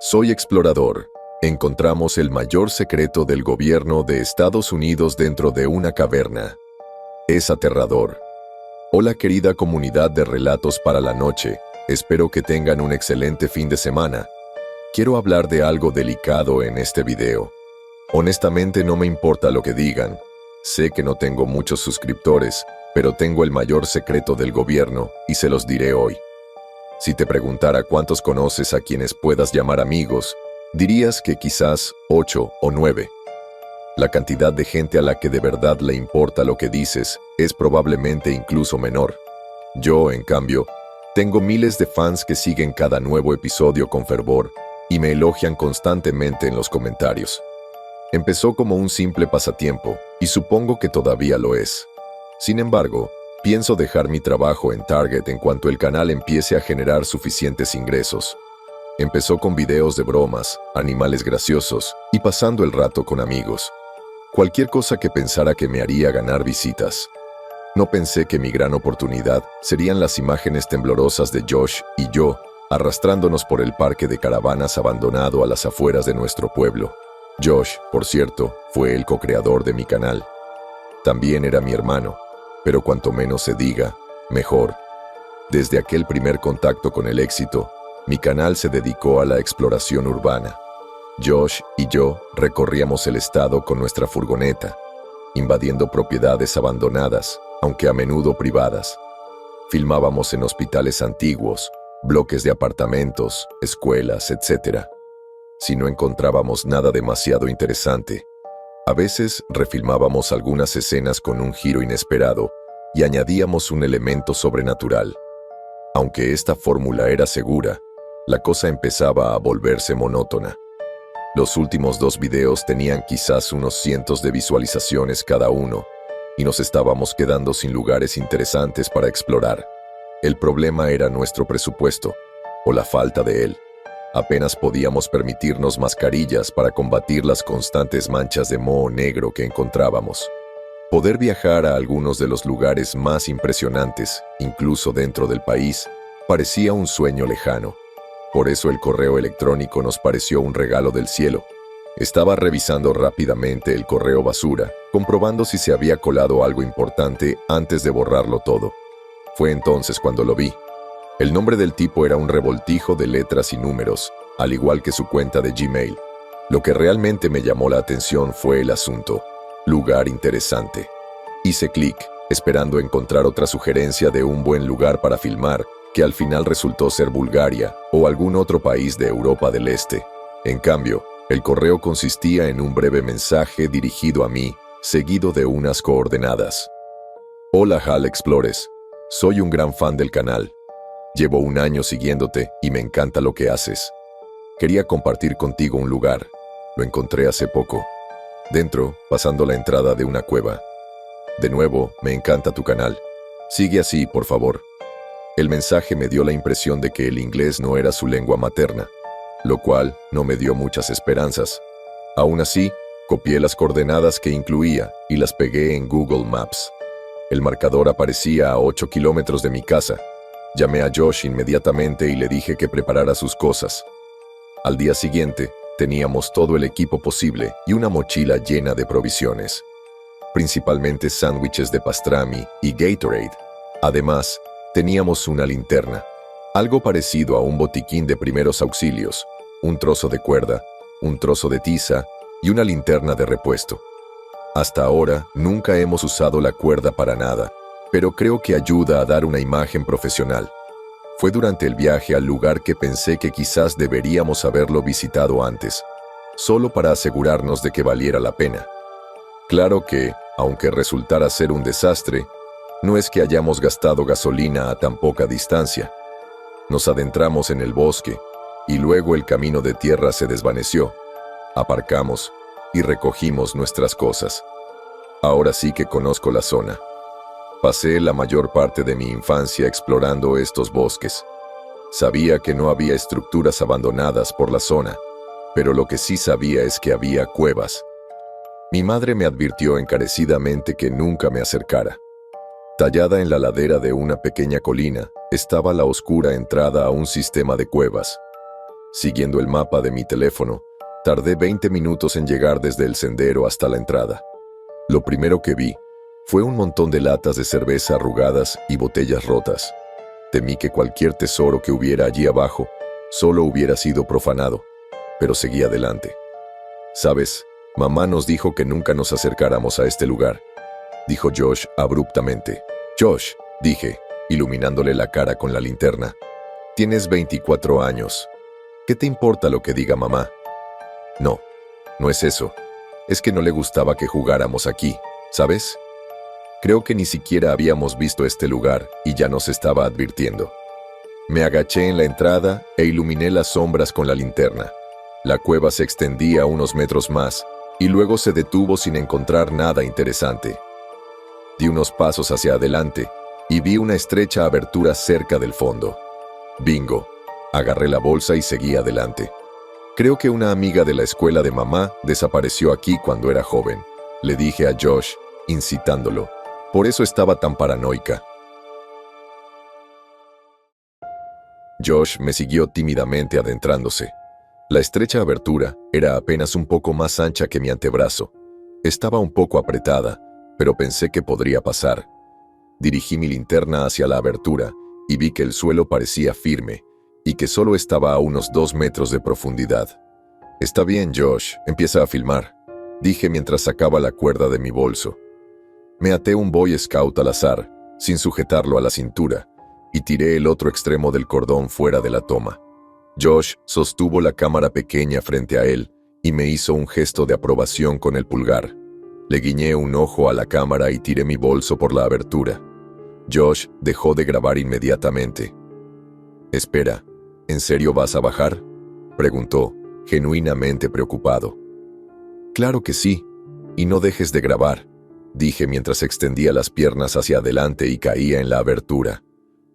Soy explorador. Encontramos el mayor secreto del gobierno de Estados Unidos dentro de una caverna. Es aterrador. Hola querida comunidad de Relatos para la Noche, espero que tengan un excelente fin de semana. Quiero hablar de algo delicado en este video. Honestamente no me importa lo que digan. Sé que no tengo muchos suscriptores, pero tengo el mayor secreto del gobierno y se los diré hoy. Si te preguntara cuántos conoces a quienes puedas llamar amigos, dirías que quizás 8 o 9. La cantidad de gente a la que de verdad le importa lo que dices es probablemente incluso menor. Yo, en cambio, tengo miles de fans que siguen cada nuevo episodio con fervor y me elogian constantemente en los comentarios. Empezó como un simple pasatiempo y supongo que todavía lo es. Sin embargo, pienso dejar mi trabajo en Target en cuanto el canal empiece a generar suficientes ingresos. Empezó con videos de bromas, animales graciosos y pasando el rato con amigos. Cualquier cosa que pensara que me haría ganar visitas. No pensé que mi gran oportunidad serían las imágenes temblorosas de Josh y yo arrastrándonos por el parque de caravanas abandonado a las afueras de nuestro pueblo. Josh, por cierto, fue el co-creador de mi canal. También era mi hermano. Pero cuanto menos se diga, mejor. Desde aquel primer contacto con el éxito, mi canal se dedicó a la exploración urbana. Josh y yo recorríamos el estado con nuestra furgoneta, invadiendo propiedades abandonadas, aunque a menudo privadas. Filmábamos en hospitales antiguos, bloques de apartamentos, escuelas, etc. Si no encontrábamos nada demasiado interesante, a veces refilmábamos algunas escenas con un giro inesperado y añadíamos un elemento sobrenatural. Aunque esta fórmula era segura, la cosa empezaba a volverse monótona. Los últimos 2 videos tenían quizás unos cientos de visualizaciones cada uno, y nos estábamos quedando sin lugares interesantes para explorar. El problema era nuestro presupuesto, o la falta de él. Apenas podíamos permitirnos mascarillas para combatir las constantes manchas de moho negro que encontrábamos. Poder viajar a algunos de los lugares más impresionantes, incluso dentro del país, parecía un sueño lejano. Por eso el correo electrónico nos pareció un regalo del cielo. Estaba revisando rápidamente el correo basura, comprobando si se había colado algo importante antes de borrarlo todo. Fue entonces cuando lo vi. El nombre del tipo era un revoltijo de letras y números, al igual que su cuenta de Gmail. Lo que realmente me llamó la atención fue el asunto. Lugar interesante. Hice clic, esperando encontrar otra sugerencia de un buen lugar para filmar, que al final resultó ser Bulgaria o algún otro país de Europa del Este. En cambio, el correo consistía en un breve mensaje dirigido a mí, seguido de unas coordenadas. Hola Hal Explores, soy un gran fan del canal. Llevo 1 año siguiéndote y me encanta lo que haces. Quería compartir contigo un lugar. Lo encontré hace poco. Dentro, pasando la entrada de una cueva. De nuevo, me encanta tu canal. Sigue así, por favor. El mensaje me dio la impresión de que el inglés no era su lengua materna, lo cual no me dio muchas esperanzas. Aún así, copié las coordenadas que incluía y las pegué en Google Maps. El marcador aparecía a 8 kilómetros de mi casa. Llamé a Josh inmediatamente y le dije que preparara sus cosas. Al día siguiente, teníamos todo el equipo posible y una mochila llena de provisiones, principalmente sándwiches de pastrami y Gatorade. Además, teníamos una linterna, algo parecido a un botiquín de primeros auxilios, un trozo de cuerda, un trozo de tiza y una linterna de repuesto. Hasta ahora, nunca hemos usado la cuerda para nada, pero creo que ayuda a dar una imagen profesional. Fue durante el viaje al lugar que pensé que quizás deberíamos haberlo visitado antes, solo para asegurarnos de que valiera la pena. Claro que, aunque resultara ser un desastre, no es que hayamos gastado gasolina a tan poca distancia. Nos adentramos en el bosque, y luego el camino de tierra se desvaneció. Aparcamos y recogimos nuestras cosas. Ahora sí que conozco la zona. Pasé la mayor parte de mi infancia explorando estos bosques. Sabía que no había estructuras abandonadas por la zona, pero lo que sí sabía es que había cuevas. Mi madre me advirtió encarecidamente que nunca me acercara. Tallada en la ladera de una pequeña colina, estaba la oscura entrada a un sistema de cuevas. Siguiendo el mapa de mi teléfono, tardé 20 minutos en llegar desde el sendero hasta la entrada. Lo primero que vi fue un montón de latas de cerveza arrugadas y botellas rotas. Temí que cualquier tesoro que hubiera allí abajo solo hubiera sido profanado, pero seguí adelante. «Sabes, mamá nos dijo que nunca nos acercáramos a este lugar», dijo Josh abruptamente. «Josh», dije, iluminándole la cara con la linterna, «tienes 24 años. ¿Qué te importa lo que diga mamá?» «No, no es eso. Es que no le gustaba que jugáramos aquí, ¿sabes? Creo que ni siquiera habíamos visto este lugar y ya nos estaba advirtiendo». Me agaché en la entrada e iluminé las sombras con la linterna. La cueva se extendía unos metros más y luego se detuvo sin encontrar nada interesante. Di unos pasos hacia adelante y vi una estrecha abertura cerca del fondo. Bingo. Agarré la bolsa y seguí adelante. «Creo que una amiga de la escuela de mamá desapareció aquí cuando era joven», le dije a Josh, incitándolo. «Por eso estaba tan paranoica». Josh me siguió tímidamente adentrándose. La estrecha abertura era apenas un poco más ancha que mi antebrazo. Estaba un poco apretada, pero pensé que podría pasar. Dirigí mi linterna hacia la abertura y vi que el suelo parecía firme y que solo estaba a unos 2 metros de profundidad. «Está bien, Josh, empieza a filmar», dije mientras sacaba la cuerda de mi bolso. Me até un Boy Scout al azar, sin sujetarlo a la cintura, y tiré el otro extremo del cordón fuera de la toma. Josh sostuvo la cámara pequeña frente a él y me hizo un gesto de aprobación con el pulgar. Le guiñé un ojo a la cámara y tiré mi bolso por la abertura. Josh dejó de grabar inmediatamente. «Espera, ¿en serio vas a bajar?», preguntó, genuinamente preocupado. «Claro que sí, y no dejes de grabar», dije mientras extendía las piernas hacia adelante y caía en la abertura.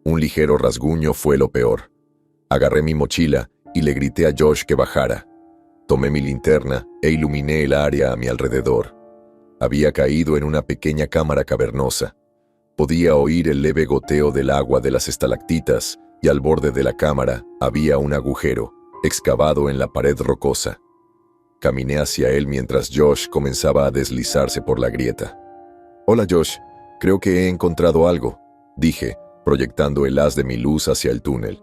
Un ligero rasguño fue lo peor. Agarré mi mochila y le grité a Josh que bajara. Tomé mi linterna e iluminé el área a mi alrededor. Había caído en una pequeña cámara cavernosa. Podía oír el leve goteo del agua de las estalactitas y al borde de la cámara había un agujero, excavado en la pared rocosa. Caminé hacia él mientras Josh comenzaba a deslizarse por la grieta. «Hola Josh, creo que he encontrado algo», dije, proyectando el haz de mi luz hacia el túnel.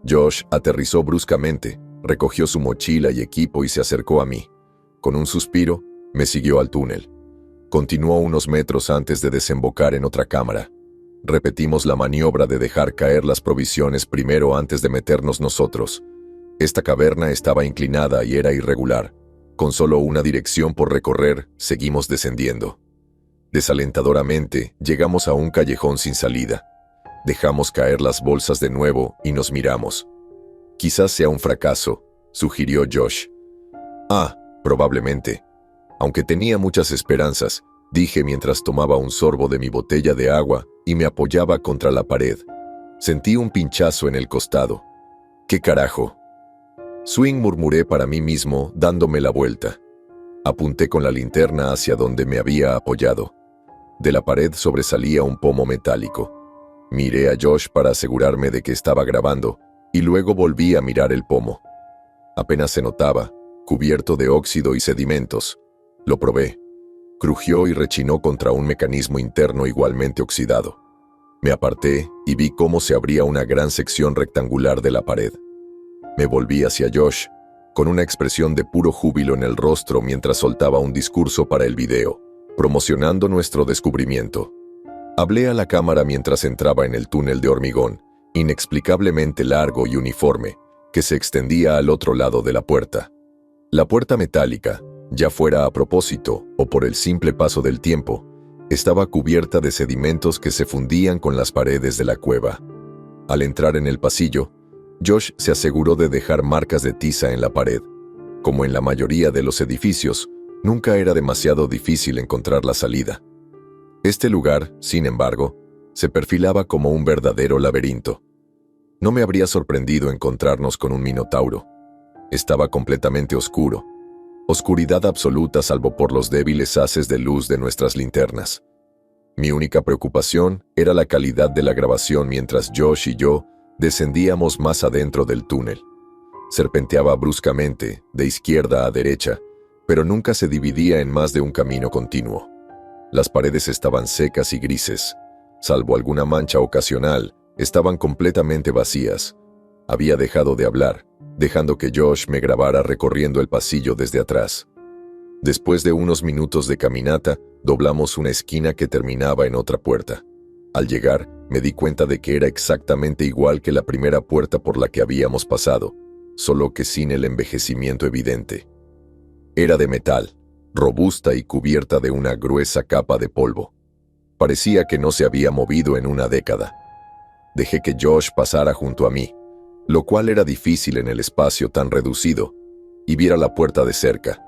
Josh aterrizó bruscamente, recogió su mochila y equipo y se acercó a mí. Con un suspiro, me siguió al túnel. Continuó unos metros antes de desembocar en otra cámara. Repetimos la maniobra de dejar caer las provisiones primero antes de meternos nosotros. Esta caverna estaba inclinada y era irregular. Con solo una dirección por recorrer, seguimos descendiendo. Desalentadoramente, llegamos a un callejón sin salida. Dejamos caer las bolsas de nuevo y nos miramos. «Quizás sea un fracaso», sugirió Josh. «Ah, probablemente». Aunque tenía muchas esperanzas, dije mientras tomaba un sorbo de mi botella de agua y me apoyaba contra la pared. Sentí un pinchazo en el costado. «¿Qué carajo?». «Swing», murmuré para mí mismo, dándome la vuelta. Apunté con la linterna hacia donde me había apoyado. De la pared sobresalía un pomo metálico. Miré a Josh para asegurarme de que estaba grabando y luego volví a mirar el pomo. Apenas se notaba, cubierto de óxido y sedimentos. Lo probé. Crujió y rechinó contra un mecanismo interno igualmente oxidado. Me aparté y vi cómo se abría una gran sección rectangular de la pared. Me volví hacia Josh, con una expresión de puro júbilo en el rostro mientras soltaba un discurso para el video, promocionando nuestro descubrimiento. Hablé a la cámara mientras entraba en el túnel de hormigón, inexplicablemente largo y uniforme, que se extendía al otro lado de la puerta. La puerta metálica, ya fuera a propósito o por el simple paso del tiempo, estaba cubierta de sedimentos que se fundían con las paredes de la cueva. Al entrar en el pasillo, Josh se aseguró de dejar marcas de tiza en la pared. Como en la mayoría de los edificios, nunca era demasiado difícil encontrar la salida. Este lugar, sin embargo, se perfilaba como un verdadero laberinto. No me habría sorprendido encontrarnos con un minotauro. Estaba completamente oscuro. Oscuridad absoluta salvo por los débiles haces de luz de nuestras linternas. Mi única preocupación era la calidad de la grabación mientras Josh y yo descendíamos más adentro del túnel. Serpenteaba bruscamente, de izquierda a derecha, pero nunca se dividía en más de un camino continuo. Las paredes estaban secas y grises. Salvo alguna mancha ocasional, estaban completamente vacías. Había dejado de hablar, dejando que Josh me grabara recorriendo el pasillo desde atrás. Después de unos minutos de caminata, doblamos una esquina que terminaba en otra puerta. Al llegar, me di cuenta de que era exactamente igual que la primera puerta por la que habíamos pasado, solo que sin el envejecimiento evidente. Era de metal, robusta y cubierta de una gruesa capa de polvo. Parecía que no se había movido en una década. Dejé que Josh pasara junto a mí, lo cual era difícil en el espacio tan reducido, y viera la puerta de cerca.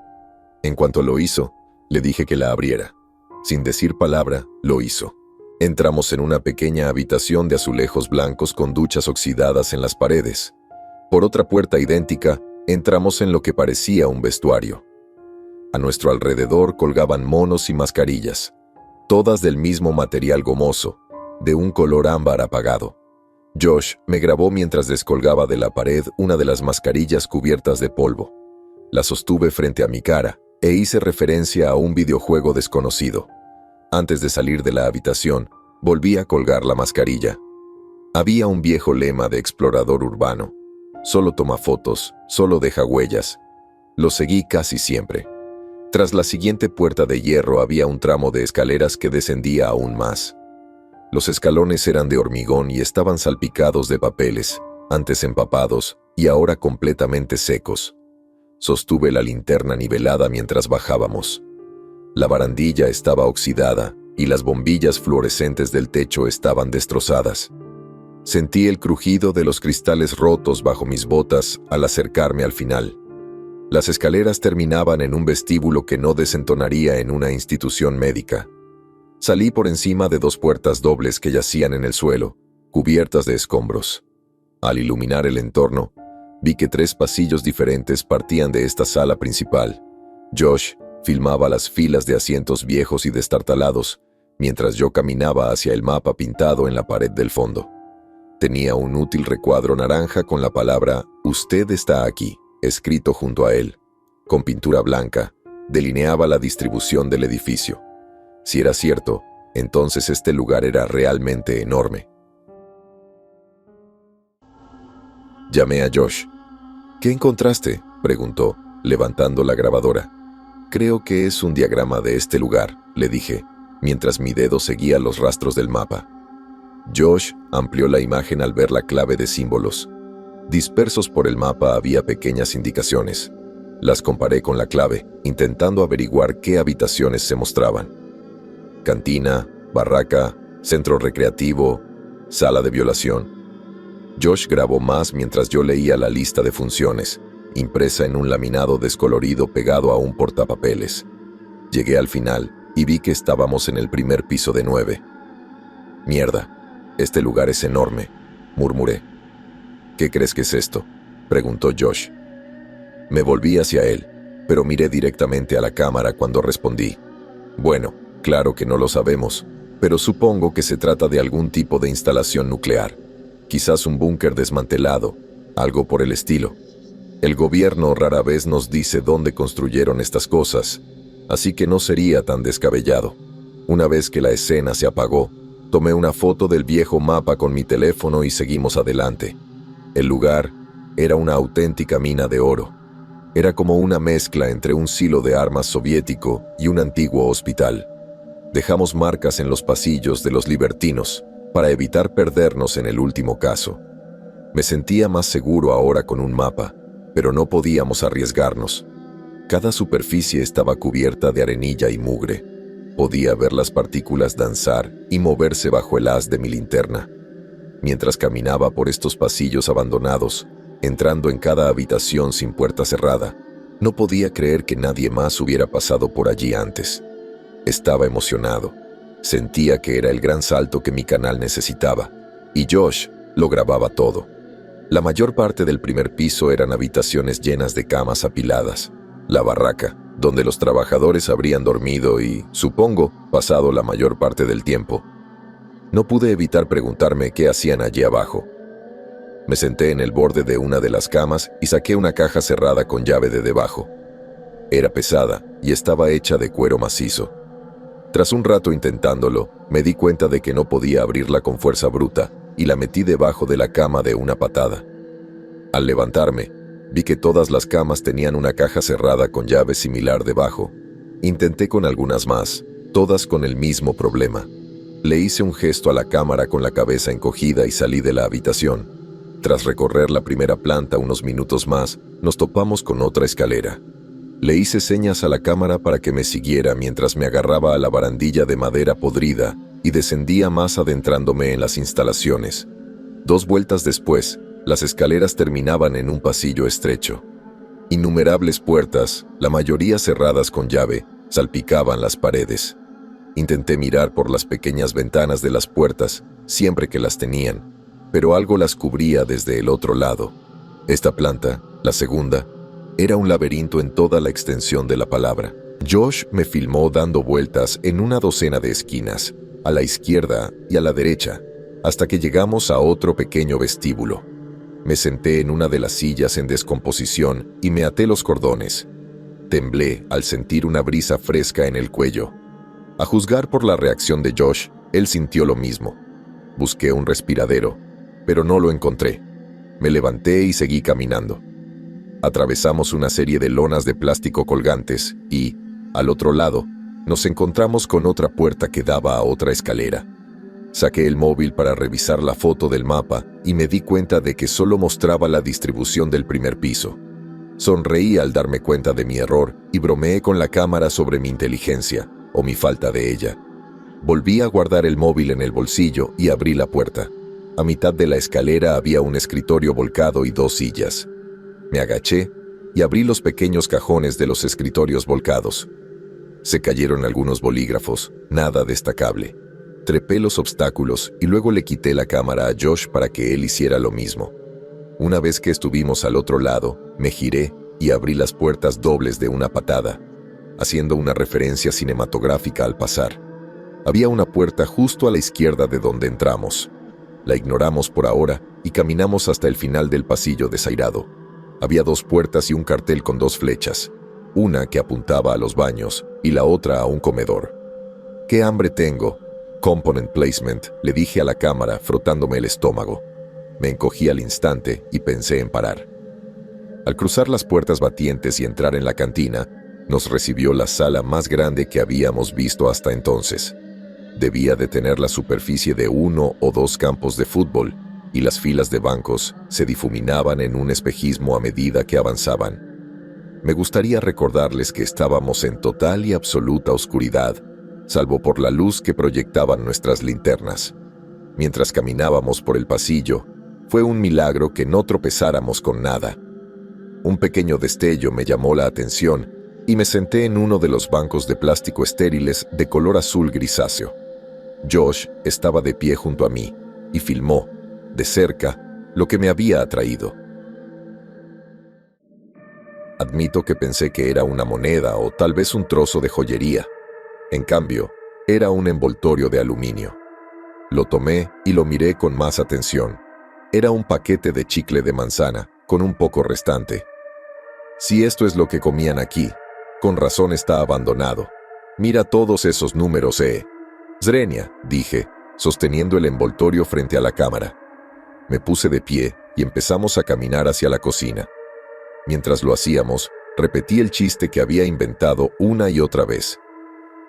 En cuanto lo hizo, le dije que la abriera. Sin decir palabra, lo hizo. Entramos en una pequeña habitación de azulejos blancos con duchas oxidadas en las paredes. Por otra puerta idéntica, entramos en lo que parecía un vestuario. A nuestro alrededor colgaban monos y mascarillas, todas del mismo material gomoso, de un color ámbar apagado. Josh me grabó mientras descolgaba de la pared una de las mascarillas cubiertas de polvo. La sostuve frente a mi cara e hice referencia a un videojuego desconocido. Antes de salir de la habitación, volví a colgar la mascarilla. Había un viejo lema de explorador urbano: solo toma fotos, solo deja huellas. Lo seguí casi siempre. Tras la siguiente puerta de hierro había un tramo de escaleras que descendía aún más. Los escalones eran de hormigón y estaban salpicados de papeles, antes empapados y ahora completamente secos. Sostuve la linterna nivelada mientras bajábamos. La barandilla estaba oxidada y las bombillas fluorescentes del techo estaban destrozadas. Sentí el crujido de los cristales rotos bajo mis botas al acercarme al final. Las escaleras terminaban en un vestíbulo que no desentonaría en una institución médica. Salí por encima de 2 puertas dobles que yacían en el suelo, cubiertas de escombros. Al iluminar el entorno, vi que 3 pasillos diferentes partían de esta sala principal. Josh filmaba las filas de asientos viejos y destartalados, mientras yo caminaba hacia el mapa pintado en la pared del fondo. Tenía un útil recuadro naranja con la palabra «Usted está aquí», escrito junto a él. Con pintura blanca, delineaba la distribución del edificio. Si era cierto, entonces este lugar era realmente enorme. Llamé a Josh. «¿Qué encontraste?», preguntó, levantando la grabadora. «Creo que es un diagrama de este lugar», le dije, mientras mi dedo seguía los rastros del mapa. Josh amplió la imagen al ver la clave de símbolos. Dispersos por el mapa había pequeñas indicaciones. Las comparé con la clave, intentando averiguar qué habitaciones se mostraban. Cantina, barraca, centro recreativo, sala de violación. Josh grabó más mientras yo leía la lista de funciones, impresa en un laminado descolorido pegado a un portapapeles. Llegué al final y vi que estábamos en el primer piso de 9. «Mierda, este lugar es enorme», murmuré. «¿Qué crees que es esto?», preguntó Josh. Me volví hacia él, pero miré directamente a la cámara cuando respondí. «Bueno, claro que no lo sabemos, pero supongo que se trata de algún tipo de instalación nuclear. Quizás un búnker desmantelado, algo por el estilo. El gobierno rara vez nos dice dónde construyeron estas cosas, así que no sería tan descabellado». Una vez que la escena se apagó, tomé una foto del viejo mapa con mi teléfono y seguimos adelante. El lugar era una auténtica mina de oro. Era como una mezcla entre un silo de armas soviético y un antiguo hospital. Dejamos marcas en los pasillos de los libertinos para evitar perdernos en el último caso. Me sentía más seguro ahora con un mapa, pero no podíamos arriesgarnos. Cada superficie estaba cubierta de arenilla y mugre. Podía ver las partículas danzar y moverse bajo el haz de mi linterna. Mientras caminaba por estos pasillos abandonados, entrando en cada habitación sin puerta cerrada, no podía creer que nadie más hubiera pasado por allí antes. Estaba emocionado. Sentía que era el gran salto que mi canal necesitaba, y Josh lo grababa todo. La mayor parte del primer piso eran habitaciones llenas de camas apiladas. La barraca, donde los trabajadores habrían dormido y, supongo, pasado la mayor parte del tiempo. No pude evitar preguntarme qué hacían allí abajo. Me senté en el borde de una de las camas y saqué una caja cerrada con llave de debajo. Era pesada y estaba hecha de cuero macizo. Tras un rato intentándolo, me di cuenta de que no podía abrirla con fuerza bruta y la metí debajo de la cama de una patada. Al levantarme, vi que todas las camas tenían una caja cerrada con llave similar debajo. Intenté con algunas más, todas con el mismo problema. Le hice un gesto a la cámara con la cabeza encogida y salí de la habitación. Tras recorrer la primera planta unos minutos más, nos topamos con otra escalera. Le hice señas a la cámara para que me siguiera mientras me agarraba a la barandilla de madera podrida y descendía más adentrándome en las instalaciones. 2 vueltas después, las escaleras terminaban en un pasillo estrecho. Innumerables puertas, la mayoría cerradas con llave, salpicaban las paredes. Intenté mirar por las pequeñas ventanas de las puertas, siempre que las tenían, pero algo las cubría desde el otro lado. Esta planta, la segunda, era un laberinto en toda la extensión de la palabra. Josh me filmó dando vueltas en una docena de esquinas, a la izquierda y a la derecha, hasta que llegamos a otro pequeño vestíbulo. Me senté en una de las sillas en descomposición y me até los cordones. Temblé al sentir una brisa fresca en el cuello. A juzgar por la reacción de Josh, él sintió lo mismo. Busqué un respiradero, pero no lo encontré. Me levanté y seguí caminando. Atravesamos una serie de lonas de plástico colgantes y, al otro lado, nos encontramos con otra puerta que daba a otra escalera. Saqué el móvil para revisar la foto del mapa y me di cuenta de que solo mostraba la distribución del primer piso. Sonreí al darme cuenta de mi error y bromeé con la cámara sobre mi inteligencia, o mi falta de ella. Volví a guardar el móvil en el bolsillo y abrí la puerta. A mitad de la escalera había un escritorio volcado y 2 sillas. Me agaché y abrí los pequeños cajones de los escritorios volcados. Se cayeron algunos bolígrafos, nada destacable. Trepé los obstáculos y luego le quité la cámara a Josh para que él hiciera lo mismo. Una vez que estuvimos al otro lado, me giré y abrí las puertas dobles de una patada, haciendo una referencia cinematográfica al pasar. Había una puerta justo a la izquierda de donde entramos. La ignoramos por ahora y caminamos hasta el final del pasillo desairado. Había 2 puertas y un cartel con 2 flechas, una que apuntaba a los baños y la otra a un comedor. «¡Qué hambre tengo!», Component Placement, le dije a la cámara frotándome el estómago. Me encogí al instante y pensé en parar. Al cruzar las puertas batientes y entrar en la cantina, nos recibió la sala más grande que habíamos visto hasta entonces. Debía de tener la superficie de 1 o 2 campos de fútbol, y las filas de bancos se difuminaban en un espejismo a medida que avanzaban. Me gustaría recordarles que estábamos en total y absoluta oscuridad, salvo por la luz que proyectaban nuestras linternas. Mientras caminábamos por el pasillo, fue un milagro que no tropezáramos con nada. Un pequeño destello me llamó la atención y me senté en uno de los bancos de plástico estériles de color azul grisáceo. Josh estaba de pie junto a mí y filmó, de cerca, lo que me había atraído. Admito que pensé que era una moneda o tal vez un trozo de joyería. En cambio, era un envoltorio de aluminio. Lo tomé y lo miré con más atención. Era un paquete de chicle de manzana, con un poco restante. Si esto es lo que comían aquí, con razón está abandonado. Mira todos esos números, Zrenia, dije, sosteniendo el envoltorio frente a la cámara. Me puse de pie y empezamos a caminar hacia la cocina. Mientras lo hacíamos, repetí el chiste que había inventado una y otra vez.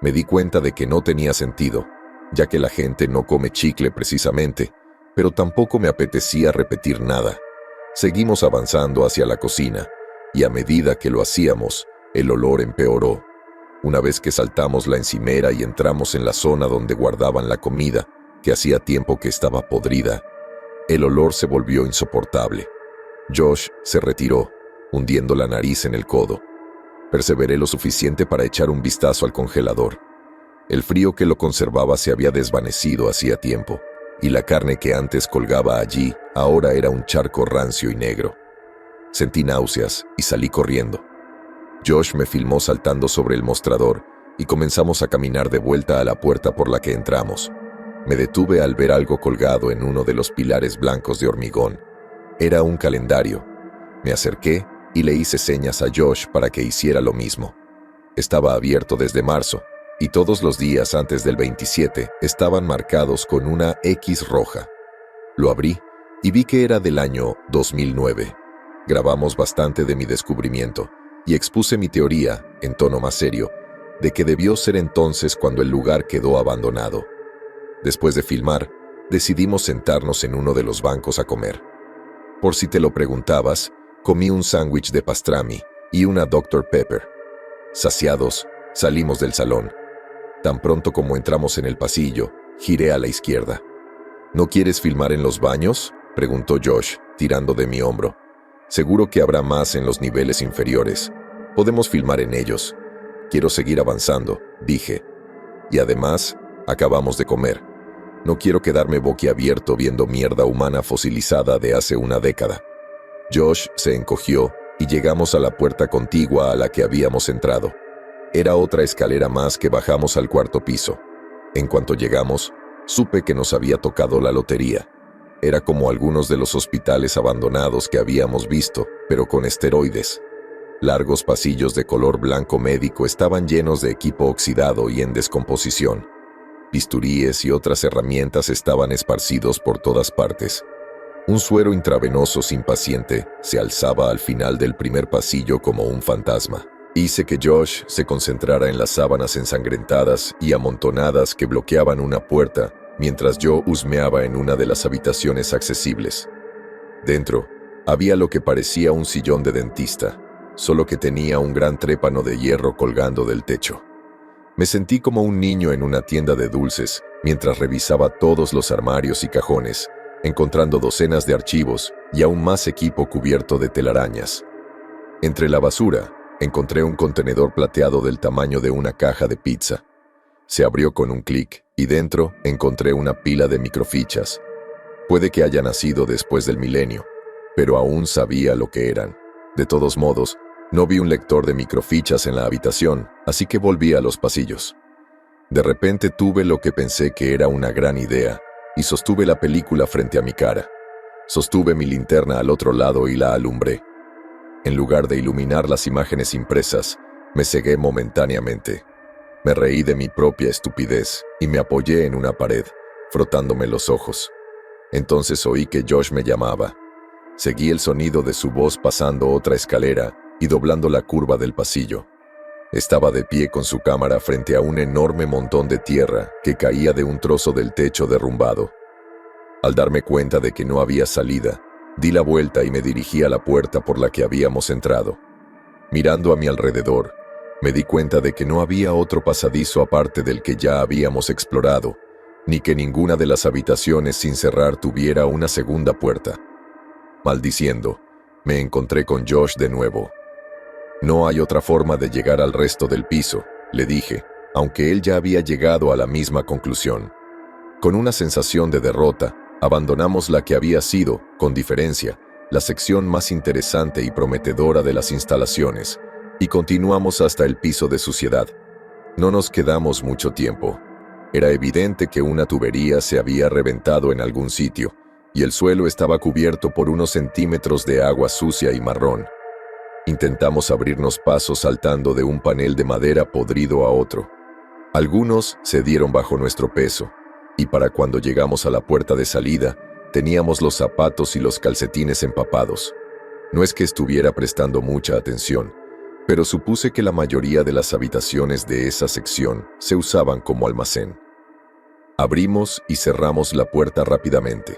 Me di cuenta de que no tenía sentido, ya que la gente no come chicle precisamente, pero tampoco me apetecía repetir nada. Seguimos avanzando hacia la cocina, y a medida que lo hacíamos, el olor empeoró. Una vez que saltamos la encimera y entramos en la zona donde guardaban la comida, que hacía tiempo que estaba podrida, el olor se volvió insoportable. Josh se retiró, hundiendo la nariz en el codo. Perseveré lo suficiente para echar un vistazo al congelador. El frío que lo conservaba se había desvanecido hacía tiempo, y la carne que antes colgaba allí ahora era un charco rancio y negro. Sentí náuseas y salí corriendo. Josh me filmó saltando sobre el mostrador y comenzamos a caminar de vuelta a la puerta por la que entramos. Me detuve al ver algo colgado en uno de los pilares blancos de hormigón. Era un calendario. Me acerqué y le hice señas a Josh para que hiciera lo mismo. Estaba abierto desde marzo, y todos los días antes del 27 estaban marcados con una X roja. Lo abrí y vi que era del año 2009. Grabamos bastante de mi descubrimiento y expuse mi teoría, en tono más serio, de que debió ser entonces cuando el lugar quedó abandonado. Después de filmar, decidimos sentarnos en uno de los bancos a comer. Por si te lo preguntabas, comí un sándwich de pastrami y una Dr. Pepper. Saciados, salimos del salón. Tan pronto como entramos en el pasillo, giré a la izquierda. ¿No quieres filmar en los baños?, preguntó Josh, tirando de mi hombro. Seguro que habrá más en los niveles inferiores. Podemos filmar en ellos. Quiero seguir avanzando, dije. Y además, acabamos de comer. No quiero quedarme boquiabierto viendo mierda humana fosilizada de hace una década. Josh se encogió y llegamos a la puerta contigua a la que habíamos entrado. Era otra escalera más que bajamos al cuarto piso. En cuanto llegamos, supe que nos había tocado la lotería. Era como algunos de los hospitales abandonados que habíamos visto, pero con esteroides. Largos pasillos de color blanco médico estaban llenos de equipo oxidado y en descomposición. Bisturíes y otras herramientas estaban esparcidos por todas partes. Un suero intravenoso sin paciente se alzaba al final del primer pasillo como un fantasma. Hice que Josh se concentrara en las sábanas ensangrentadas y amontonadas que bloqueaban una puerta, mientras yo husmeaba en una de las habitaciones accesibles. Dentro, había lo que parecía un sillón de dentista, solo que tenía un gran trépano de hierro colgando del techo. Me sentí como un niño en una tienda de dulces, mientras revisaba todos los armarios y cajones, encontrando docenas de archivos y aún más equipo cubierto de telarañas. Entre la basura, encontré un contenedor plateado del tamaño de una caja de pizza. Se abrió con un clic y dentro encontré una pila de microfichas. Puede que haya nacido después del milenio, pero aún sabía lo que eran. De todos modos, no vi un lector de microfichas en la habitación, así que volví a los pasillos. De repente tuve lo que pensé que era una gran idea y sostuve la película frente a mi cara. Sostuve mi linterna al otro lado y la alumbré. En lugar de iluminar las imágenes impresas, me cegué momentáneamente. Me reí de mi propia estupidez y me apoyé en una pared, frotándome los ojos. Entonces oí que Josh me llamaba. Seguí el sonido de su voz pasando otra escalera y doblando la curva del pasillo. Estaba de pie con su cámara frente a un enorme montón de tierra que caía de un trozo del techo derrumbado. Al darme cuenta de que no había salida, di la vuelta y me dirigí a la puerta por la que habíamos entrado. Mirando a mi alrededor, me di cuenta de que no había otro pasadizo aparte del que ya habíamos explorado, ni que ninguna de las habitaciones sin cerrar tuviera una segunda puerta. Maldiciendo, me encontré con Josh de nuevo. No hay otra forma de llegar al resto del piso, le dije, aunque él ya había llegado a la misma conclusión. Con una sensación de derrota, abandonamos la que había sido, con diferencia, la sección más interesante y prometedora de las instalaciones, y continuamos hasta el piso de suciedad. No nos quedamos mucho tiempo. Era evidente que una tubería se había reventado en algún sitio, y el suelo estaba cubierto por unos centímetros de agua sucia y marrón. Intentamos abrirnos paso saltando de un panel de madera podrido a otro. Algunos cedieron bajo nuestro peso, y para cuando llegamos a la puerta de salida, teníamos los zapatos y los calcetines empapados. No es que estuviera prestando mucha atención, pero supuse que la mayoría de las habitaciones de esa sección se usaban como almacén. Abrimos y cerramos la puerta rápidamente,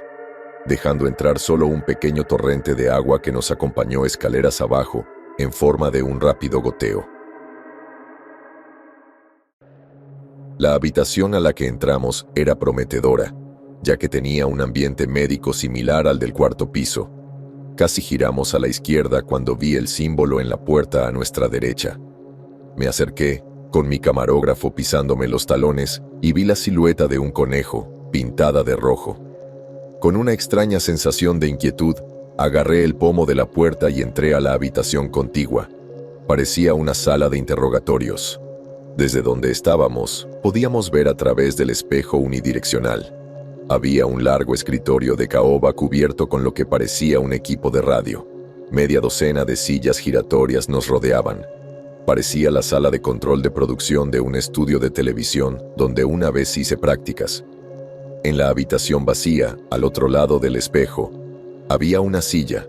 dejando entrar solo un pequeño torrente de agua que nos acompañó escaleras abajo en forma de un rápido goteo. La habitación a la que entramos era prometedora, ya que tenía un ambiente médico similar al del cuarto piso. Casi giramos a la izquierda cuando vi el símbolo en la puerta a nuestra derecha. Me acerqué, con mi camarógrafo pisándome los talones, y vi la silueta de un conejo, pintada de rojo. Con una extraña sensación de inquietud, agarré el pomo de la puerta y entré a la habitación contigua. Parecía una sala de interrogatorios. Desde donde estábamos, podíamos ver a través del espejo unidireccional. Había un largo escritorio de caoba cubierto con lo que parecía un equipo de radio. Media docena de sillas giratorias nos rodeaban. Parecía la sala de control de producción de un estudio de televisión donde una vez hice prácticas. En la habitación vacía, al otro lado del espejo, había una silla.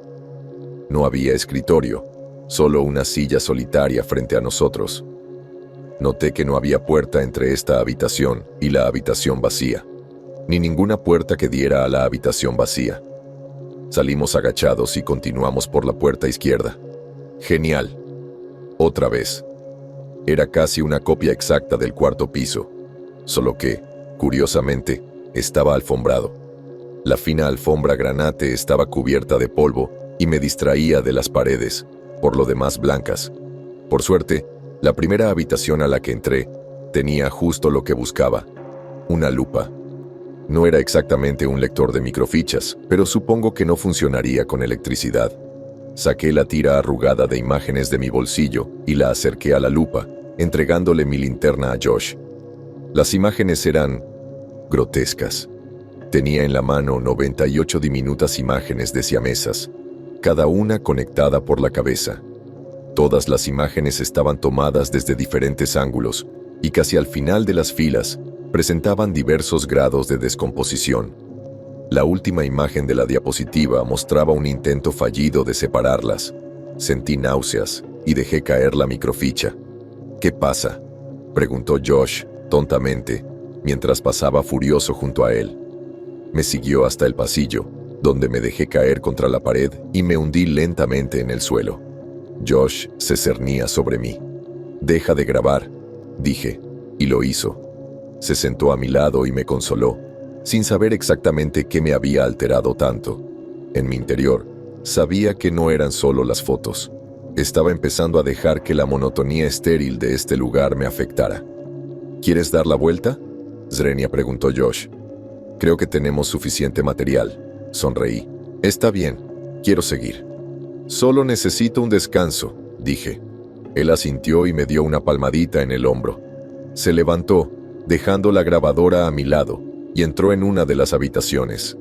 No había escritorio, solo una silla solitaria frente a nosotros. Noté que no había puerta entre esta habitación y la habitación vacía, ni ninguna puerta que diera a la habitación vacía. Salimos agachados y continuamos por la puerta izquierda. Genial. Otra vez. Era casi una copia exacta del cuarto piso, solo que, curiosamente, estaba alfombrado. La fina alfombra granate estaba cubierta de polvo y me distraía de las paredes, por lo demás blancas. Por suerte, la primera habitación a la que entré tenía justo lo que buscaba: una lupa. No era exactamente un lector de microfichas, pero supongo que no funcionaría con electricidad. Saqué la tira arrugada de imágenes de mi bolsillo y la acerqué a la lupa, entregándole mi linterna a Josh. Las imágenes eran grotescas. Tenía en la mano 98 diminutas imágenes de siamesas, cada una conectada por la cabeza. Todas las imágenes estaban tomadas desde diferentes ángulos y casi al final de las filas presentaban diversos grados de descomposición. La última imagen de la diapositiva mostraba un intento fallido de separarlas. Sentí náuseas y dejé caer la microficha. ¿Qué pasa?, preguntó Josh, tontamente, mientras pasaba furioso junto a él. Me siguió hasta el pasillo, donde me dejé caer contra la pared y me hundí lentamente en el suelo. Josh se cernía sobre mí. «Deja de grabar», dije, y lo hizo. Se sentó a mi lado y me consoló, sin saber exactamente qué me había alterado tanto. En mi interior, sabía que no eran solo las fotos. Estaba empezando a dejar que la monotonía estéril de este lugar me afectara. «¿Quieres dar la vuelta?», Zrenia preguntó Josh. «Creo que tenemos suficiente material», sonreí. «Está bien, quiero seguir». «Solo necesito un descanso», dije. Él asintió y me dio una palmadita en el hombro. Se levantó, dejando la grabadora a mi lado, y entró en una de las habitaciones.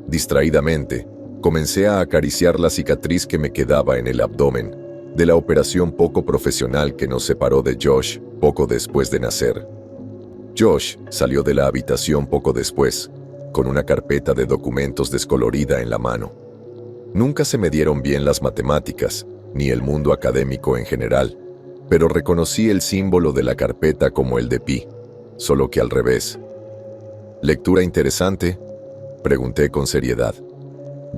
Distraídamente, comencé a acariciar la cicatriz que me quedaba en el abdomen, de la operación poco profesional que nos separó de Josh poco después de nacer. Josh salió de la habitación poco después, con una carpeta de documentos descolorida en la mano. Nunca se me dieron bien las matemáticas, ni el mundo académico en general, pero reconocí el símbolo de la carpeta como el de pi, solo que al revés. «¿Lectura interesante?», pregunté con seriedad.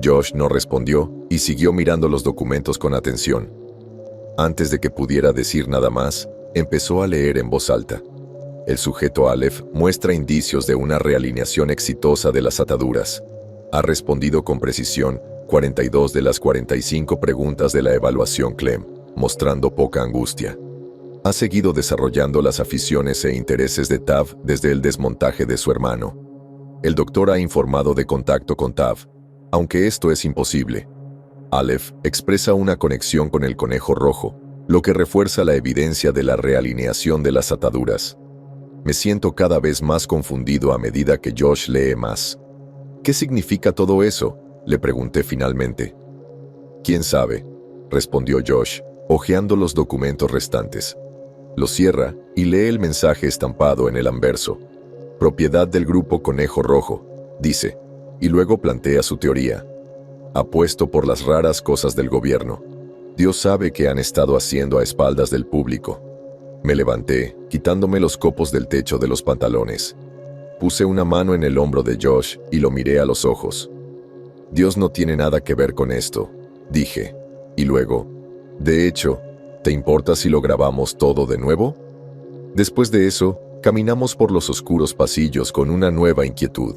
Josh no respondió y siguió mirando los documentos con atención. Antes de que pudiera decir nada más, empezó a leer en voz alta. El sujeto Aleph muestra indicios de una realineación exitosa de las ataduras. Ha respondido con precisión 42 de las 45 preguntas de la evaluación Clem, mostrando poca angustia. Ha seguido desarrollando las aficiones e intereses de Tav desde el desmontaje de su hermano. El doctor ha informado de contacto con Tav, aunque esto es imposible. Aleph expresa una conexión con el conejo rojo, lo que refuerza la evidencia de la realineación de las ataduras. Me siento cada vez más confundido a medida que Josh lee más. «¿Qué significa todo eso?», le pregunté finalmente. «¿Quién sabe?», respondió Josh, hojeando los documentos restantes. Lo cierra y lee el mensaje estampado en el anverso. «Propiedad del grupo Conejo Rojo», dice, y luego plantea su teoría. «Apuesto por las raras cosas del gobierno. Dios sabe qué han estado haciendo a espaldas del público». Me levanté, quitándome los copos del techo de los pantalones. Puse una mano en el hombro de Josh y lo miré a los ojos. «Dios no tiene nada que ver con esto», dije. Y luego, «De hecho, ¿te importa si lo grabamos todo de nuevo?». Después de eso, caminamos por los oscuros pasillos con una nueva inquietud.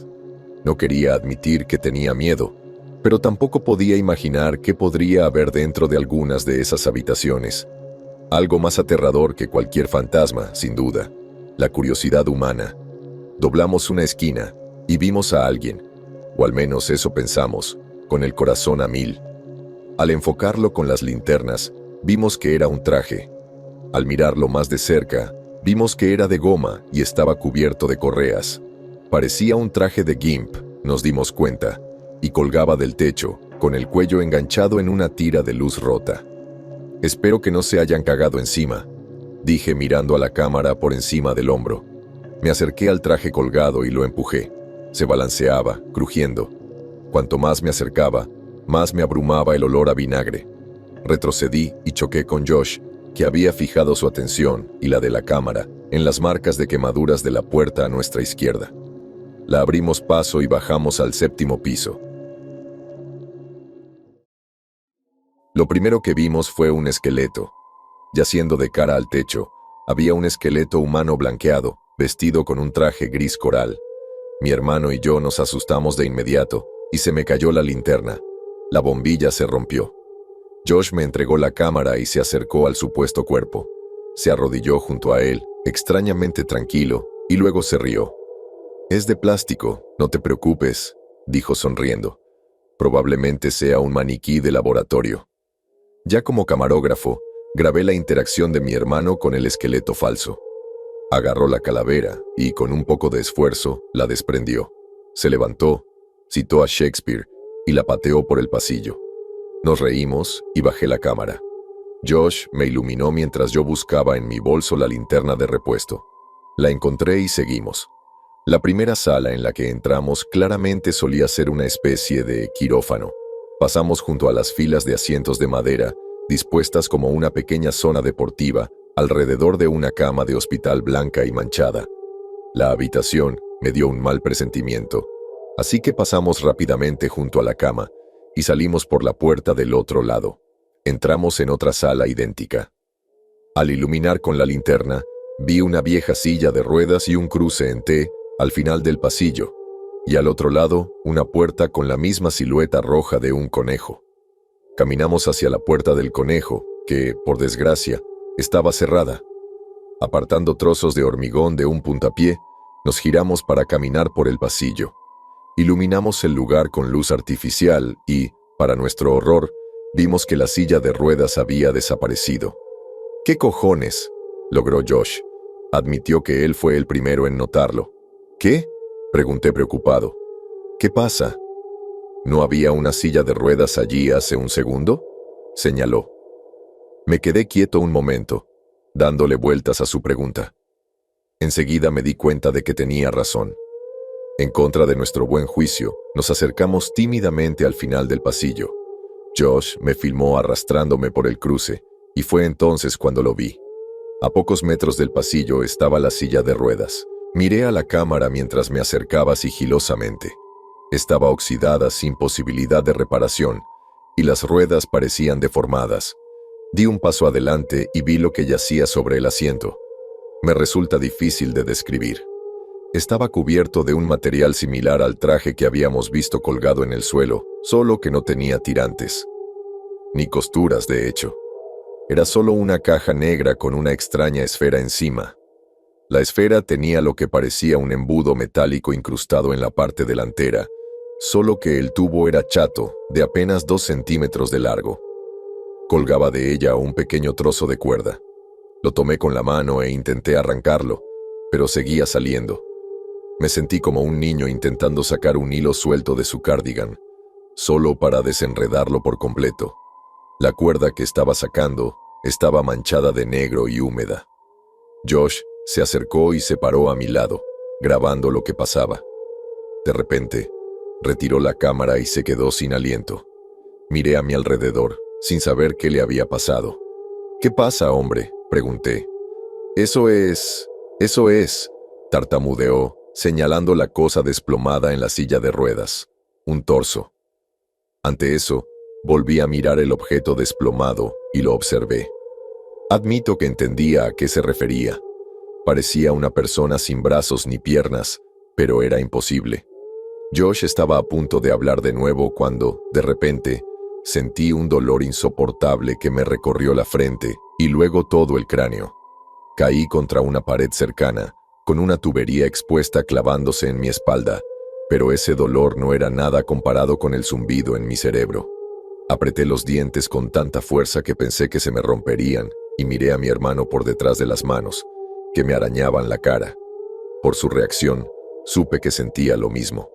No quería admitir que tenía miedo, pero tampoco podía imaginar qué podría haber dentro de algunas de esas habitaciones. Algo más aterrador que cualquier fantasma, sin duda: la curiosidad humana. Doblamos una esquina y vimos a alguien, o al menos eso pensamos, con el corazón a mil. Al enfocarlo con las linternas, vimos que era un traje. Al mirarlo más de cerca, vimos que era de goma y estaba cubierto de correas. Parecía un traje de GIMP, Nos dimos cuenta, y colgaba del techo, con el cuello enganchado en una tira de luz rota. «Espero que no se hayan cagado encima», dije mirando a la cámara por encima del hombro. Me acerqué al traje colgado y lo empujé. Se balanceaba, crujiendo. Cuanto más me acercaba, más me abrumaba el olor a vinagre. Retrocedí y choqué con Josh, que había fijado su atención, y la de la cámara, en las marcas de quemaduras de la puerta a nuestra izquierda. La abrimos paso y bajamos al 7º piso. Lo primero que vimos fue un esqueleto. Yaciendo de cara al techo, había un esqueleto humano blanqueado, vestido con un traje gris coral. Mi hermano y yo nos asustamos de inmediato, y se me cayó la linterna. La bombilla se rompió. Josh me entregó la cámara y se acercó al supuesto cuerpo. Se arrodilló junto a él, extrañamente tranquilo, y luego se rió. «Es de plástico, no te preocupes», dijo sonriendo. «Probablemente sea un maniquí de laboratorio». Ya como camarógrafo, grabé la interacción de mi hermano con el esqueleto falso. Agarró la calavera y, con un poco de esfuerzo, la desprendió. Se levantó, citó a Shakespeare y la pateó por el pasillo. Nos reímos y bajé la cámara. Josh me iluminó mientras yo buscaba en mi bolso la linterna de repuesto. La encontré y seguimos. La primera sala en la que entramos claramente solía ser una especie de quirófano. Pasamos junto a las filas de asientos de madera, dispuestas como una pequeña zona deportiva, alrededor de una cama de hospital blanca y manchada. La habitación me dio un mal presentimiento, así que pasamos rápidamente junto a la cama y salimos por la puerta del otro lado. Entramos en otra sala idéntica. Al iluminar con la linterna, vi una vieja silla de ruedas y un cruce en T al final del pasillo, y al otro lado, una puerta con la misma silueta roja de un conejo. Caminamos hacia la puerta del conejo, que, por desgracia, estaba cerrada. Apartando trozos de hormigón de un puntapié, nos giramos para caminar por el pasillo. Iluminamos el lugar con luz artificial y, para nuestro horror, vimos que la silla de ruedas había desaparecido. «¿Qué cojones?», logró Josh. Admitió que él fue el primero en notarlo. «¿Qué?», pregunté preocupado. «¿Qué pasa? ¿No había una silla de ruedas allí hace un segundo?», señaló. Me quedé quieto un momento, dándole vueltas a su pregunta. Enseguida me di cuenta de que tenía razón. En contra de nuestro buen juicio, nos acercamos tímidamente al final del pasillo. Josh me filmó arrastrándome por el cruce, y fue entonces cuando lo vi. A pocos metros del pasillo estaba la silla de ruedas. Miré a la cámara mientras me acercaba sigilosamente. Estaba oxidada sin posibilidad de reparación, y las ruedas parecían deformadas. Di un paso adelante y vi lo que yacía sobre el asiento. Me resulta difícil de describir. Estaba cubierto de un material similar al traje que habíamos visto colgado en el suelo, solo que no tenía tirantes. Ni costuras, de hecho. Era solo una caja negra con una extraña esfera encima. La esfera tenía lo que parecía un embudo metálico incrustado en la parte delantera, solo que el tubo era chato, de apenas 2 centímetros de largo. Colgaba de ella un pequeño trozo de cuerda. Lo tomé con la mano e intenté arrancarlo, pero seguía saliendo. Me sentí como un niño intentando sacar un hilo suelto de su cardigan, solo para desenredarlo por completo. La cuerda que estaba sacando estaba manchada de negro y húmeda. Josh se acercó y se paró a mi lado, grabando lo que pasaba. De repente, retiró la cámara y se quedó sin aliento. Miré a mi alrededor, sin saber qué le había pasado. «¿Qué pasa, hombre?», pregunté. Eso es, tartamudeó, señalando la cosa desplomada en la silla de ruedas. Un torso. Ante eso, volví a mirar el objeto desplomado y lo observé. Admito que entendía a qué se refería. Parecía una persona sin brazos ni piernas, pero era imposible. Josh estaba a punto de hablar de nuevo cuando, de repente, sentí un dolor insoportable que me recorrió la frente y luego todo el cráneo. Caí contra una pared cercana, con una tubería expuesta clavándose en mi espalda, pero ese dolor no era nada comparado con el zumbido en mi cerebro. Apreté los dientes con tanta fuerza que pensé que se me romperían y miré a mi hermano por detrás de las manos, que me arañaban la cara. Por su reacción, supe que sentía lo mismo.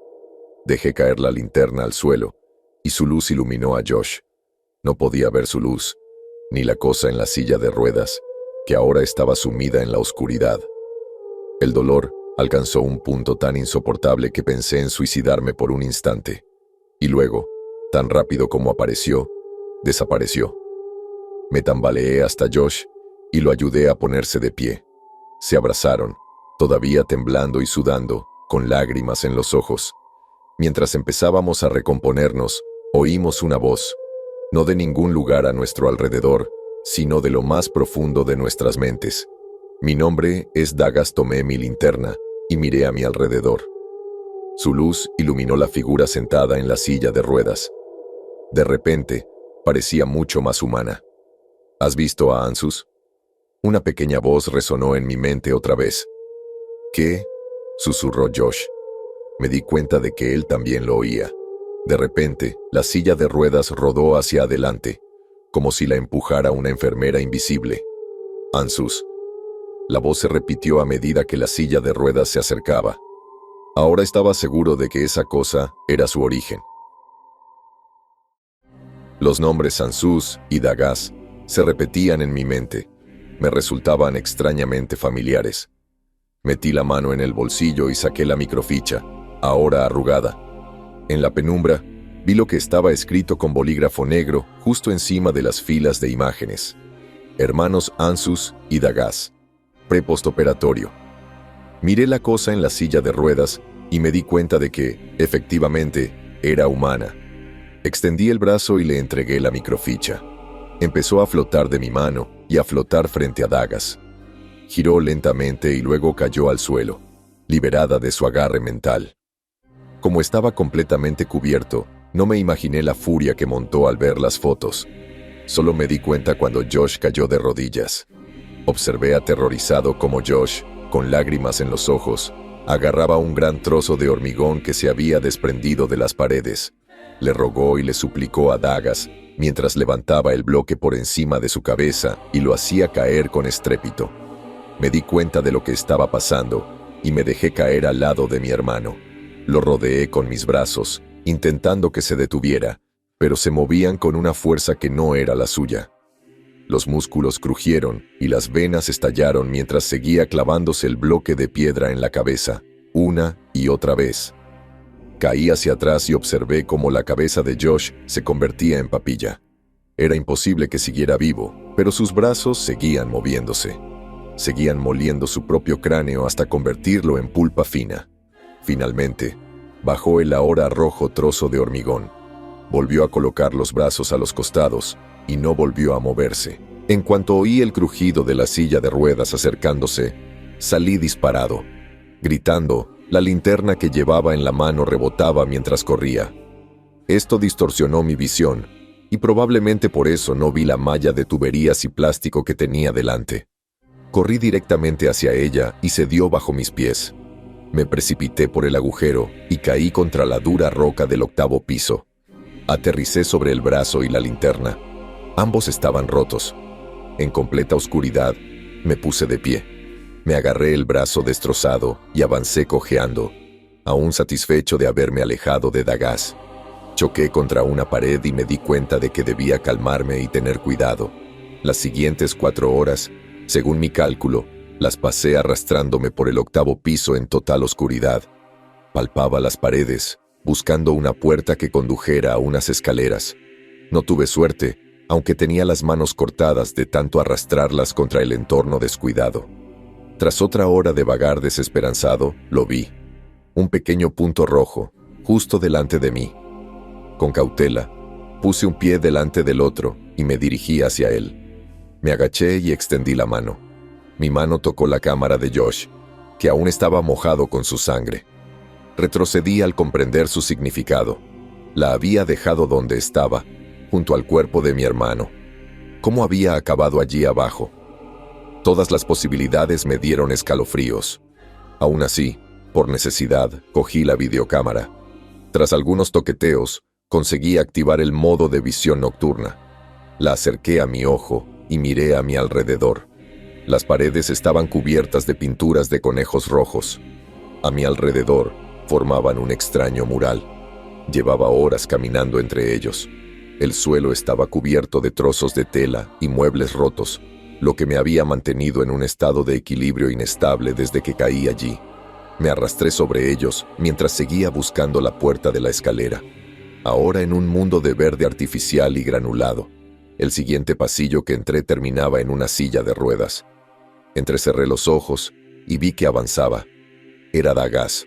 Dejé caer la linterna al suelo, y su luz iluminó a Josh. No podía ver su luz, ni la cosa en la silla de ruedas, que ahora estaba sumida en la oscuridad. El dolor alcanzó un punto tan insoportable que pensé en suicidarme por un instante. Y luego, tan rápido como apareció, desapareció. Me tambaleé hasta Josh y lo ayudé a ponerse de pie. Se abrazaron, todavía temblando y sudando, con lágrimas en los ojos. Mientras empezábamos a recomponernos, oímos una voz, no de ningún lugar a nuestro alrededor, sino de lo más profundo de nuestras mentes. Mi nombre es Dagas. Tomé mi linterna y miré a mi alrededor. Su luz iluminó la figura sentada en la silla de ruedas. De repente, parecía mucho más humana. ¿Has visto a Ansus? Una pequeña voz resonó en mi mente otra vez. ¿Qué? Susurró Josh. Me di cuenta de que él también lo oía. De repente, la silla de ruedas rodó hacia adelante, como si la empujara una enfermera invisible. Ansus. La voz se repitió a medida que la silla de ruedas se acercaba. Ahora estaba seguro de que esa cosa era su origen. Los nombres Ansus y Dagas se repetían en mi mente. Me resultaban extrañamente familiares. Metí la mano en el bolsillo y saqué la microficha, ahora arrugada. En la penumbra, vi lo que estaba escrito con bolígrafo negro justo encima de las filas de imágenes. Hermanos Ansus y Dagas. Prepostoperatorio. Miré la cosa en la silla de ruedas y me di cuenta de que, efectivamente, era humana. Extendí el brazo y le entregué la microficha. Empezó a flotar de mi mano y a flotar frente a Dagas. Giró lentamente y luego cayó al suelo, liberada de su agarre mental. Como estaba completamente cubierto, no me imaginé la furia que montó al ver las fotos. Solo me di cuenta cuando Josh cayó de rodillas. Observé aterrorizado cómo Josh, con lágrimas en los ojos, agarraba un gran trozo de hormigón que se había desprendido de las paredes. Le rogó y le suplicó a Dagas, mientras levantaba el bloque por encima de su cabeza y lo hacía caer con estrépito. Me di cuenta de lo que estaba pasando y me dejé caer al lado de mi hermano. Lo rodeé con mis brazos, intentando que se detuviera, pero se movían con una fuerza que no era la suya. Los músculos crujieron y las venas estallaron mientras seguía clavándose el bloque de piedra en la cabeza, una y otra vez. Caí hacia atrás y observé cómo la cabeza de Josh se convertía en papilla. Era imposible que siguiera vivo, pero sus brazos seguían moviéndose. Seguían moliendo su propio cráneo hasta convertirlo en pulpa fina. Finalmente, bajó el ahora rojo trozo de hormigón. Volvió a colocar los brazos a los costados y no volvió a moverse. En cuanto oí el crujido de la silla de ruedas acercándose, salí disparado. Gritando, la linterna que llevaba en la mano rebotaba mientras corría. Esto distorsionó mi visión, y probablemente por eso no vi la malla de tuberías y plástico que tenía delante. Corrí directamente hacia ella y se dio bajo mis pies. Me precipité por el agujero y caí contra la dura roca del 8º piso. Aterricé sobre el brazo y la linterna. Ambos estaban rotos. En completa oscuridad, me puse de pie. Me agarré el brazo destrozado y avancé cojeando, aún satisfecho de haberme alejado de Dagas. Choqué contra una pared y me di cuenta de que debía calmarme y tener cuidado. Las siguientes 4 horas, según mi cálculo, las pasé arrastrándome por el 8º piso en total oscuridad. Palpaba las paredes, buscando una puerta que condujera a unas escaleras. No tuve suerte, aunque tenía las manos cortadas de tanto arrastrarlas contra el entorno descuidado. Tras otra hora de vagar desesperanzado, lo vi. Un pequeño punto rojo, justo delante de mí. Con cautela, puse un pie delante del otro y me dirigí hacia él. Me agaché y extendí la mano. Mi mano tocó la cámara de Josh, que aún estaba mojado con su sangre. Retrocedí al comprender su significado. La había dejado donde estaba, junto al cuerpo de mi hermano. ¿Cómo había acabado allí abajo? Todas las posibilidades me dieron escalofríos. Aún así, por necesidad, cogí la videocámara. Tras algunos toqueteos, conseguí activar el modo de visión nocturna. La acerqué a mi ojo y miré a mi alrededor. Las paredes estaban cubiertas de pinturas de conejos rojos. A mi alrededor formaban un extraño mural. Llevaba horas caminando entre ellos. El suelo estaba cubierto de trozos de tela y muebles rotos, lo que me había mantenido en un estado de equilibrio inestable desde que caí allí. Me arrastré sobre ellos mientras seguía buscando la puerta de la escalera. Ahora en un mundo de verde artificial y granulado. El siguiente pasillo que entré terminaba en una silla de ruedas. Entrecerré los ojos y vi que avanzaba. Era Dagas.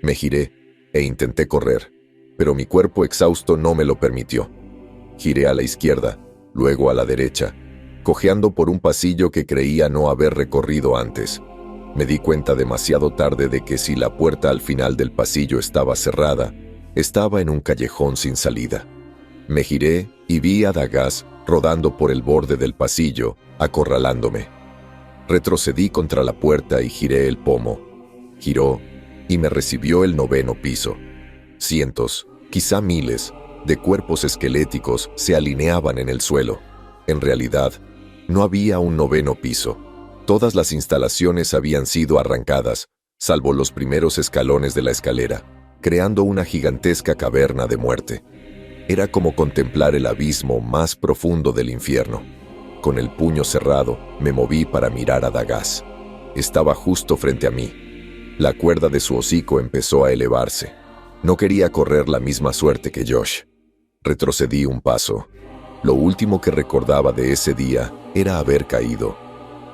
Me giré e intenté correr, pero mi cuerpo exhausto no me lo permitió. Giré a la izquierda, luego a la derecha, cojeando por un pasillo que creía no haber recorrido antes. Me di cuenta demasiado tarde de que si la puerta al final del pasillo estaba cerrada, estaba en un callejón sin salida. Me giré y vi a Dagas rodando por el borde del pasillo, acorralándome. Retrocedí contra la puerta y giré el pomo. Giró y me recibió el 9º piso. Cientos, quizá miles, de cuerpos esqueléticos se alineaban en el suelo. En realidad, no había un 9º piso. Todas las instalaciones habían sido arrancadas, salvo los primeros escalones de la escalera, creando una gigantesca caverna de muerte. Era como contemplar el abismo más profundo del infierno. Con el puño cerrado, me moví para mirar a Dagas. Estaba justo frente a mí. La cuerda de su hocico empezó a elevarse. No quería correr la misma suerte que Josh. Retrocedí un paso. Lo último que recordaba de ese día era haber caído.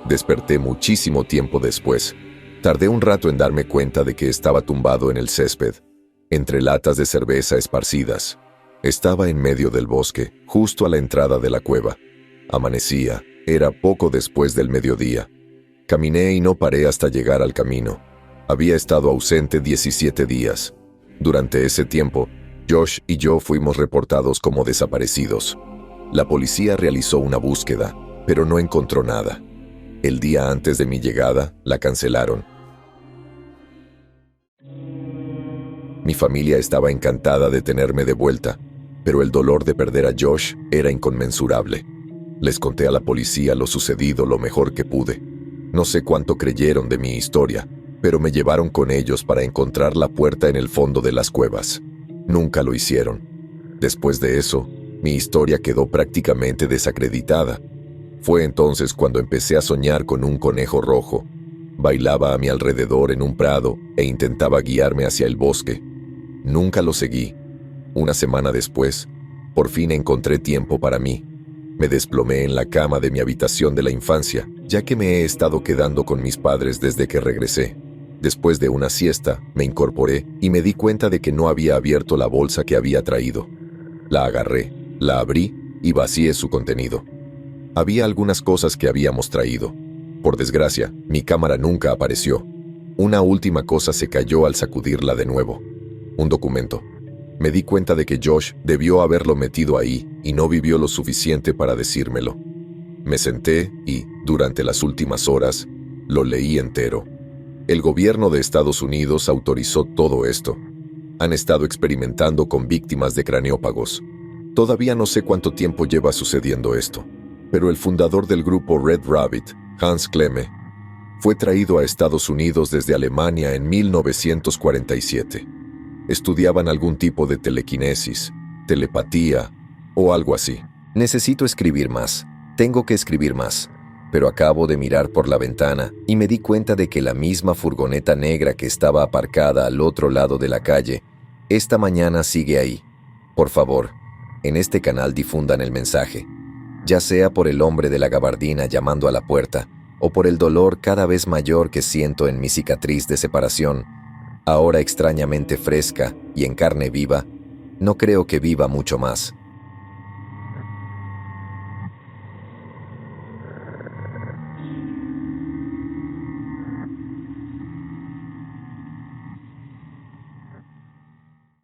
Desperté muchísimo tiempo después. Tardé un rato en darme cuenta de que estaba tumbado en el césped, entre latas de cerveza esparcidas. Estaba en medio del bosque, justo a la entrada de la cueva. Amanecía, era poco después del mediodía. Caminé y no paré hasta llegar al camino. Había estado ausente 17 días. Durante ese tiempo, Josh y yo fuimos reportados como desaparecidos. La policía realizó una búsqueda, pero no encontró nada. El día antes de mi llegada, la cancelaron. Mi familia estaba encantada de tenerme de vuelta, pero el dolor de perder a Josh era inconmensurable. Les conté a la policía lo sucedido lo mejor que pude. No sé cuánto creyeron de mi historia, pero me llevaron con ellos para encontrar la puerta en el fondo de las cuevas. Nunca lo hicieron. Después de eso, mi historia quedó prácticamente desacreditada. Fue entonces cuando empecé a soñar con un conejo rojo. Bailaba a mi alrededor en un prado e intentaba guiarme hacia el bosque. Nunca lo seguí. Una semana después, por fin encontré tiempo para mí. Me desplomé en la cama de mi habitación de la infancia, ya que me he estado quedando con mis padres desde que regresé. Después de una siesta, me incorporé y me di cuenta de que no había abierto la bolsa que había traído. La agarré, la abrí y vacié su contenido. Había algunas cosas que habíamos traído. Por desgracia, mi cámara nunca apareció. Una última cosa se cayó al sacudirla de nuevo. Un documento. Me di cuenta de que Josh debió haberlo metido ahí y no vivió lo suficiente para decírmelo. Me senté y, durante las últimas horas, lo leí entero. El gobierno de Estados Unidos autorizó todo esto. Han estado experimentando con víctimas de craniópagos. Todavía no sé cuánto tiempo lleva sucediendo esto, pero el fundador del grupo Red Rabbit, Hans Klemme, fue traído a Estados Unidos desde Alemania en 1947. Estudiaban algún tipo de telequinesis, telepatía o algo así. Necesito escribir más. Tengo que escribir más. Pero acabo de mirar por la ventana y me di cuenta de que la misma furgoneta negra que estaba aparcada al otro lado de la calle, esta mañana sigue ahí. Por favor, en este canal difundan el mensaje. Ya sea por el hombre de la gabardina llamando a la puerta, o por el dolor cada vez mayor que siento en mi cicatriz de separación, ahora extrañamente fresca y en carne viva, no creo que viva mucho más.